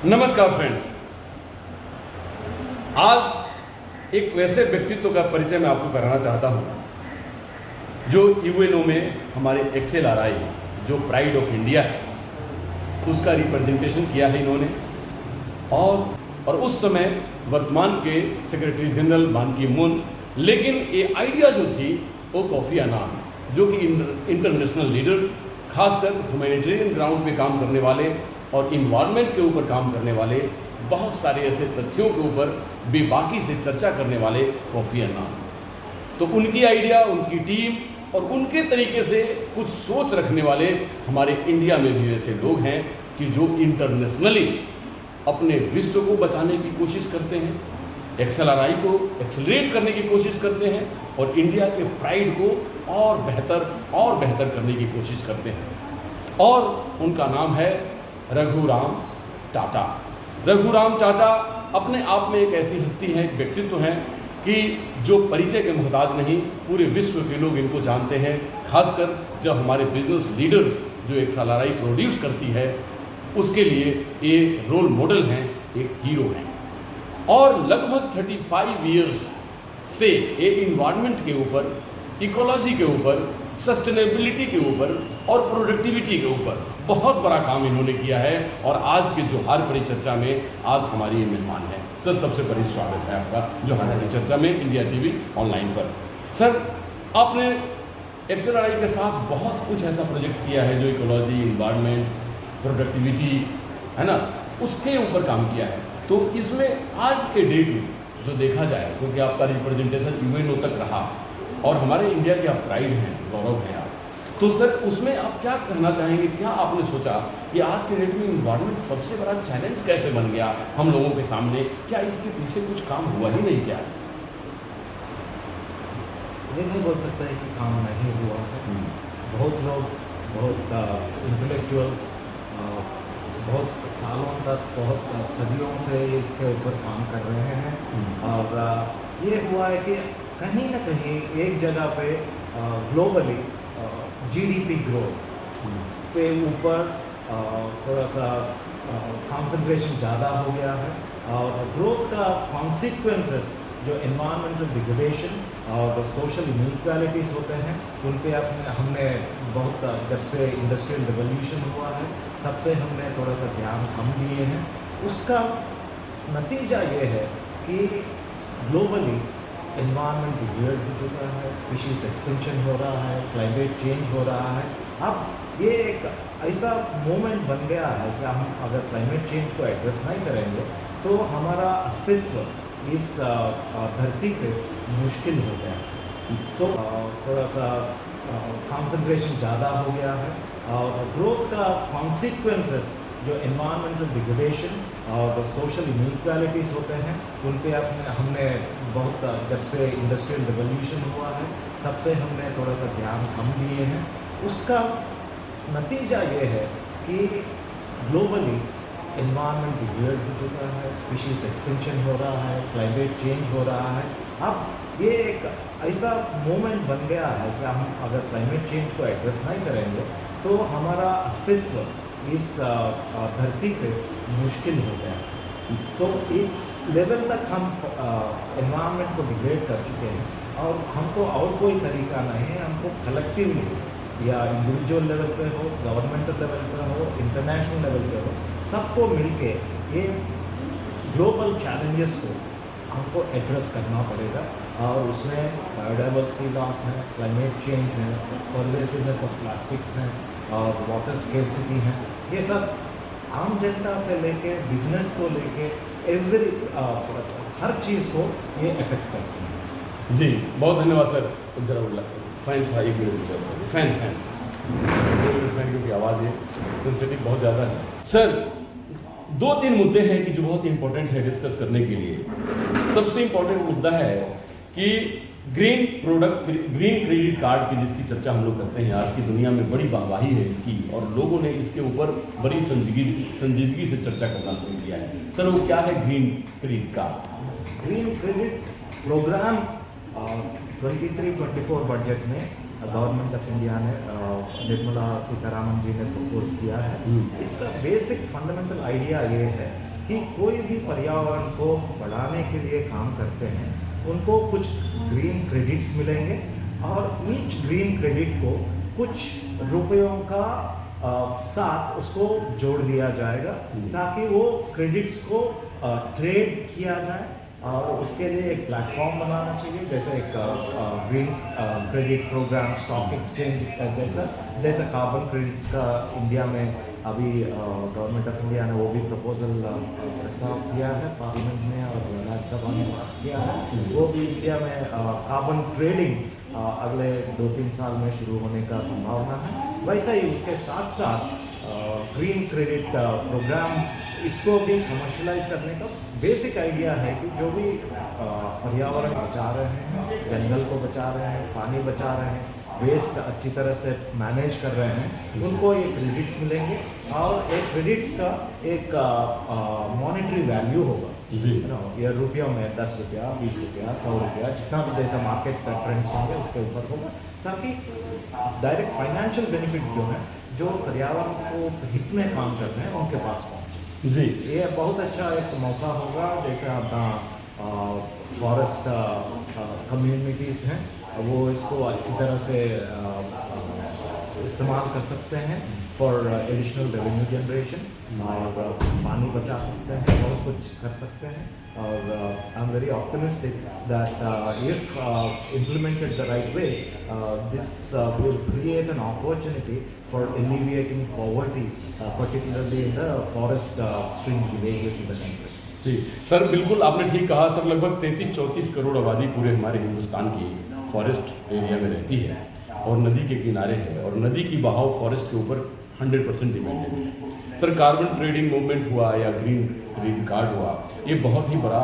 नमस्कार फ्रेंड्स, आज एक वैसे व्यक्तित्व का परिचय मैं आपको कराना चाहता हूं जो यूएनओ में हमारे XLRI जो प्राइड ऑफ इंडिया है उसका रिप्रेजेंटेशन किया है इन्होंने। और उस समय वर्तमान के सेक्रेटरी जनरल बान की मून, लेकिन ये आइडिया जो थी वो कोफी अन्नान जो कि इंटरनेशनल लीडर, खासकर ह्यूमैनिटेरियन ग्राउंड पे काम करने वाले और इन्वायरमेंट के ऊपर काम करने वाले, बहुत सारे ऐसे तथ्यों के ऊपर बेबाकी से चर्चा करने वाले कोफी अन्नान। तो उनकी आइडिया, उनकी टीम और उनके तरीके से कुछ सोच रखने वाले हमारे इंडिया में भी ऐसे लोग हैं कि जो इंटरनेशनली अपने विश्व को बचाने की कोशिश करते हैं, XLRI को एक्सेलरेट करने की कोशिश करते हैं और इंडिया के प्राइड को और बेहतर करने की कोशिश करते हैं। और उनका नाम है रघुराम टाटा। रघुराम टाटा अपने आप में एक ऐसी हस्ती है, एक व्यक्तित्व हैं कि जो परिचय के मोहताज नहीं, पूरे विश्व के लोग इनको जानते हैं। खासकर जब हमारे बिजनेस लीडर्स जो XLRI प्रोड्यूस करती है उसके लिए ये रोल मॉडल हैं, एक हीरो हैं। और लगभग 35 इयर्स से ये इन्वायरमेंट के ऊपर, इकोलॉजी के ऊपर, सस्टेनेबिलिटी के ऊपर और प्रोडक्टिविटी के ऊपर बहुत बड़ा काम इन्होंने किया है। और आज के जोहार परिचर्चा में आज हमारी ये मेहमान हैं। सर, सबसे बड़ी स्वागत है आपका जोहार परिचर्चा में इंडिया टीवी ऑनलाइन पर। सर, आपने XLRI के साथ बहुत कुछ ऐसा प्रोजेक्ट किया है जो इकोलॉजी, इन्वायरमेंट, प्रोडक्टिविटी है ना, उसके ऊपर काम किया है। तो इसमें आज के डेट में जो देखा जाए, क्योंकि आपका रिप्रेजेंटेशन यूएनओ तक रहा और हमारे इंडिया के आप प्राइड हैं, गौरव हैं आप, तो सर उसमें आप क्या कहना चाहेंगे? क्या आपने सोचा कि आज के डेट में इन्वायरमेंट सबसे बड़ा चैलेंज कैसे बन गया हम लोगों के सामने? क्या इसके पीछे कुछ काम हुआ ही नहीं क्या? ये नहीं बोल सकता है कि काम नहीं हुआ है। बहुत लोग, बहुत इंटेलेक्चुअल्स बहुत सालों तक, बहुत सदियों से इसके ऊपर काम कर रहे हैं। और ये हुआ है कि कहीं ना कहीं एक जगह पे ग्लोबली GDP ग्रोथ पे ऊपर थोड़ा सा कंसंट्रेशन ज़्यादा हो गया है। और ग्रोथ का कॉन्सिक्वेंसेस जो एनवायरमेंटल डिग्रेडेशन और सोशल इनइक्वालिटीज़ होते हैं उन पे हमने बहुत, जब से इंडस्ट्रियल रिवोल्यूशन हुआ है तब से हमने थोड़ा सा ध्यान कम दिए हैं। उसका नतीजा ये है कि ग्लोबली एनवायरनमेंट डिग्रेड हो चुका है, स्पीशीज एक्सटिंक्शन हो रहा है, क्लाइमेट चेंज हो रहा है। अब ये एक ऐसा मोमेंट बन गया है कि हम अगर क्लाइमेट चेंज को एड्रेस नहीं करेंगे तो हमारा अस्तित्व इस धरती पे मुश्किल हो गया। तो थोड़ा सा कंसंट्रेशन ज़्यादा हो गया है और ग्रोथ का कॉन्सिक्वेंसेस जो एनवायरमेंटल डिग्रेडेशन और सोशल इनइक्वालिटीज़ होते हैं उन पे हमने बहुत, जब से इंडस्ट्रियल रिवोल्यूशन हुआ है तब से हमने थोड़ा सा ध्यान कम दिए हैं। उसका नतीजा ये है कि ग्लोबली एनवायरनमेंट डिग्रेड हो चुका है, स्पीशीज एक्सटिंक्शन हो रहा है, क्लाइमेट चेंज हो रहा है। अब ये एक ऐसा मोमेंट बन गया है कि हम अगर क्लाइमेट चेंज को एड्रेस नहीं करेंगे तो हमारा अस्तित्व इस धरती पे मुश्किल हो गया। तो इस लेवल तक हम एनवायरनमेंट को डिग्रेड कर चुके हैं और हमको और कोई तरीका नहीं है। हमको कलेक्टिवली या इंडिविजुअल लेवल पे हो, गवर्नमेंटल लेवल पे हो, इंटरनेशनल लेवल पे हो, सबको मिलके ये ग्लोबल चैलेंजेस को हमको एड्रेस करना पड़ेगा। और उसमें बायोडाइवर्सिटी लॉस है, क्लाइमेट चेंज है, परवेसिवनेस ऑफ प्लास्टिक्स हैं और वाटर स्केर्सिटी है। ये सब आम जनता से लेके बिजनेस को लेके हर चीज़ को ये इफेक्ट करती है। जी, बहुत धन्यवाद सर। जरा बोला फैन था, एक मिनट फैन क्योंकि आवाज़ ये सेंसिटिव बहुत ज़्यादा है। सर, 2-3 मुद्दे हैं कि जो बहुत इंपॉर्टेंट है डिस्कस करने के लिए। सबसे इंपॉर्टेंट मुद्दा है कि ग्रीन क्रेडिट कार्ड की जिसकी चर्चा हम लोग करते हैं। आज की दुनिया में बड़ी वाहवाही है इसकी और लोगों ने इसके ऊपर बड़ी संजीदगी से चर्चा करना शुरू किया है। सर, वो क्या है green credit card? Green credit program 23-24 budget में गवर्नमेंट ऑफ इंडिया ने निर्मला सीतारामन जी ने प्रपोज किया है। इसका बेसिक फंडामेंटल आइडिया ये है कि कोई भी पर्यावरण को बढ़ाने के लिए काम करते हैं उनको कुछ ग्रीन क्रेडिट्स मिलेंगे और ईच ग्रीन क्रेडिट को कुछ रुपयों का साथ उसको जोड़ दिया जाएगा ताकि वो क्रेडिट्स को ट्रेड किया जाए और उसके लिए एक प्लेटफॉर्म बनाना चाहिए जैसे एक green credit program stock exchange जैसा कार्बन क्रेडिट्स का इंडिया में अभी गवर्नमेंट ऑफ इंडिया ने वो भी प्रपोजल प्रस्ताव किया है पार्लियामेंट में और राज्यसभा ने पास किया है। वो भी इंडिया में कार्बन ट्रेडिंग अगले 2-3 साल में शुरू होने का संभावना है। वैसा ही उसके साथ साथ ग्रीन क्रेडिट प्रोग्राम इसको भी कमर्शलाइज करने का बेसिक आइडिया है कि जो भी पर्यावरण बचा रहे हैं, जंगल को बचा रहे हैं, पानी बचा रहे हैं, वेस्ट अच्छी तरह से मैनेज कर रहे हैं, उनको ये क्रेडिट्स मिलेंगे और एक क्रेडिट्स का एक मॉनेटरी वैल्यू होगा ये रुपयों में 10 रुपया 20 रुपया 100 रुपया जितना भी जैसा मार्केट ट्रेंड्स होंगे उसके ऊपर होगा ताकि डायरेक्ट फाइनेंशियल बेनिफिट जो है जो पर्यावरण को हित में काम कर रहे हैं उनके पास पहुँचे। जी, ये बहुत अच्छा एक मौका होगा। जैसे अपना फॉरेस्ट कम्युनिटीज़ हैं वो इसको अच्छी तरह से इस्तेमाल कर सकते हैं फॉर एडिशनल रेवेन्यू जनरेशन और पानी बचा सकते हैं, बहुत कुछ कर सकते हैं और I am very optimistic that if implemented the right way this will create an opportunity for alleviating poverty particularly in the forest swing villages in the country। जी सर, बिल्कुल आपने ठीक कहा सर। लगभग 33-34 करोड़ आबादी पूरे हमारे हिंदुस्तान की फॉरेस्ट एरिया में रहती है और नदी के किनारे है और नदी की बहाव फॉरेस्ट के ऊपर 100% डिपेंडेंट है। सर, कार्बन ट्रेडिंग मूवमेंट हुआ या ग्रीन क्रेडिट कार्ड हुआ, ये बहुत ही बड़ा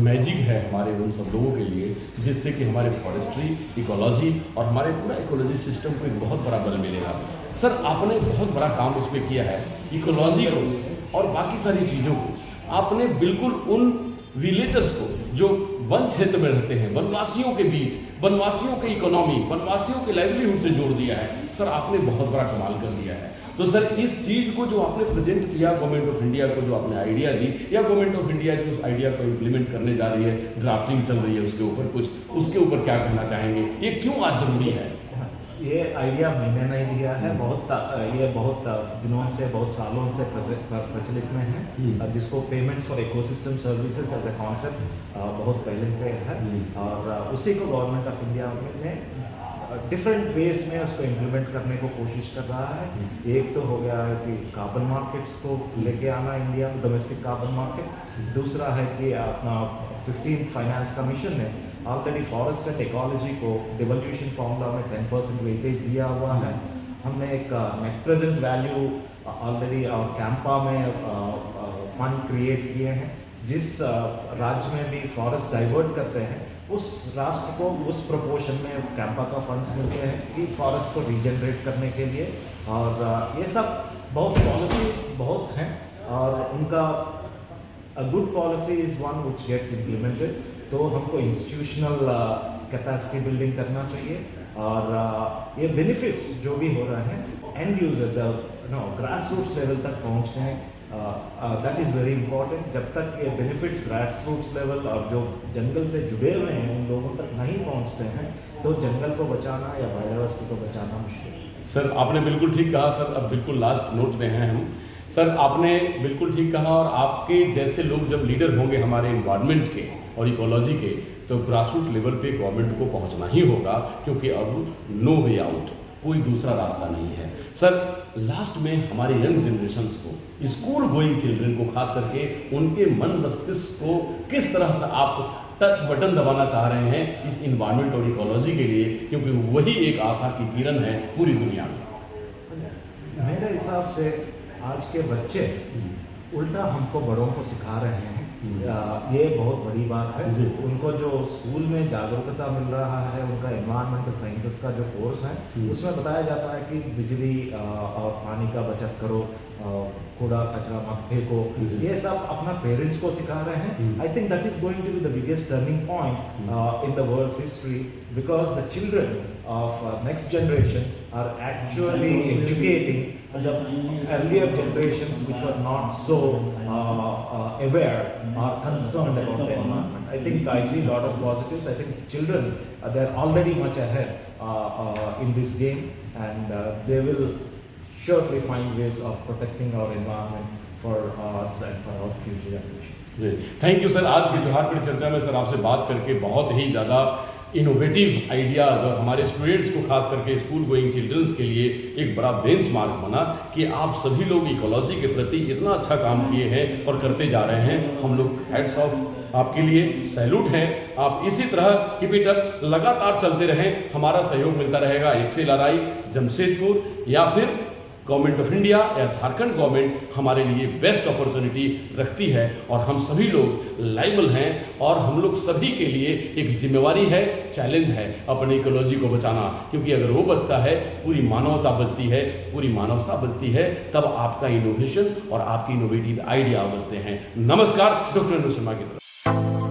मैजिक है हमारे उन सब लोगों के लिए जिससे कि हमारे फॉरेस्ट्री इकोलॉजी और हमारे पूरा इकोलॉजी सिस्टम को एक बहुत बड़ा बल मिलेगा। सर, आपने बहुत बड़ा काम उस पर किया है, इकोलॉजी को और बाकी सारी चीज़ों को आपने बिल्कुल उन विलेजर्स को जो वन क्षेत्र में रहते हैं, वनवासियों के बीच, वनवासियों के इकोनॉमी, वनवासियों के लाइवलीहुड से जोड़ दिया है। सर, आपने बहुत बड़ा कमाल कर दिया है। तो सर, इस चीज़ को जो आपने प्रेजेंट किया गवर्नमेंट ऑफ इंडिया को, जो आपने आइडिया दी या गवर्नमेंट ऑफ इंडिया जो उस आइडिया को इम्प्लीमेंट करने जा रही है, ड्राफ्टिंग चल रही है उसके ऊपर, कुछ उसके ऊपर क्या कहना चाहेंगे? ये क्यों आज जरूरी है? ये आइडिया मैंने नहीं दिया है, ये बहुत दिनों से, बहुत सालों से प्रचलित में है जिसको payments for ecosystem services as a concept बहुत पहले से है और उसी को गवर्नमेंट ऑफ इंडिया ने डिफरेंट वेज में उसको इम्प्लीमेंट करने को कोशिश कर रहा है। एक तो हो गया है कि कार्बन मार्केट्स को लेके आना इंडिया में, डोमेस्टिक कार्बन मार्केट। दूसरा है कि अपना 15th फाइनेंस कमीशन ने ऑलरेडी फॉरेस्ट एंड इकोलॉजी को डिवोल्यूशन फॉर्मूला में 10% वेटेज दिया हुआ है। हमने एक नेट प्रेजेंट वैल्यू ऑलरेडी और कैंपा में फंड क्रिएट किए हैं जिस राज्य में भी फॉरेस्ट डाइवर्ट करते हैं उस राष्ट्र को उस प्रोपोर्शन में कैंपा का फंड्स मिलते हैं कि फॉरेस्ट को रीजनरेट करने के लिए। और ये सब बहुत पॉलिसीज बहुत हैं और उनका a good policy is one which gets implemented. तो हमको इंस्टीट्यूशनल कैपेसिटी बिल्डिंग करना चाहिए और ये बेनिफिट्स जो भी हो रहे हैं end user grass roots level तक पहुँचते हैं। That is very important. जब तक ये बेनिफिट्स ग्रास रूट्स लेवल और जो जंगल से जुड़े हुए हैं उन लोगों तक नहीं पहुंचते हैं तो जंगल को बचाना या बायोडायवर्सिटी को बचाना मुश्किल है। सर, आपने बिल्कुल ठीक कहा। सर, अब बिल्कुल लास्ट नोट में हैं हम। सर, आपने बिल्कुल ठीक कहा और आपके जैसे लोग जब लीडर होंगे हमारे इन्वायरमेंट के और इकोलॉजी के तो ग्रास रूट लेवल पे गवर्नमेंट को पहुंचना ही होगा क्योंकि अब नो वे आउट, कोई दूसरा रास्ता नहीं है। सर, लास्ट में हमारे यंग जनरेशन्स को, स्कूल गोइंग चिल्ड्रन को, खास करके उनके मन मस्तिष्क को किस तरह से आप टच बटन दबाना चाह रहे हैं इस इन्वायरमेंट और इकोलॉजी के लिए, क्योंकि वही एक आशा की किरण है पूरी दुनिया में? मेरे हिसाब से आज के बच्चे उल्टा हमको बड़ों को सिखा रहे हैं। ये बहुत बड़ी बात है। उनको जो स्कूल में जागरूकता मिल रहा है, उनका एनवायरमेंटल साइंसेस का जो कोर्स है उसमें बताया जाता है कि बिजली और पानी का बचत करो, कूड़ा कचरा मत फेंको, ये सब अपना पेरेंट्स को सिखा रहे हैं। I think that is going to be the biggest turning point in the world's history because the children of next generation are actually educating the earlier generations which were not so aware or concerned about the environment. I think I see a lot of positives. I think children, they're already much ahead in this game, and they will surely find ways of protecting our environment for us and for our future generations. जी thank you sir. आज की जो heart beat चर्चा में sir आपसे बात करके बहुत ही ज़्यादा इनोवेटिव आइडियाज़ और हमारे स्टूडेंट्स को खास करके स्कूल गोइंग चिल्ड्रंस के लिए एक बड़ा बेंचमार्क बना कि आप सभी लोग इकोलॉजी के प्रति इतना अच्छा काम किए हैं और करते जा रहे हैं। हम लोग हैट्स ऑफ आपके लिए, सैल्यूट है। आप इसी तरह कीप इट अप, लगातार चलते रहें। हमारा सहयोग मिलता रहेगा एक्सेल जमशेदपुर या फिर गवर्नमेंट ऑफ इंडिया या झारखंड गवर्नमेंट हमारे लिए बेस्ट अपॉर्चुनिटी रखती है और हम सभी लोग लायबल हैं और हम लोग सभी के लिए एक जिम्मेवारी है, चैलेंज है अपनी इकोलॉजी को बचाना, क्योंकि अगर वो बचता है पूरी मानवता बचती है, पूरी मानवता बचती है, तब आपका इनोवेशन और आपकी इनोवेटिव आइडिया बचते हैं। नमस्कार, डॉक्टर अनुशर्मा की तरफ।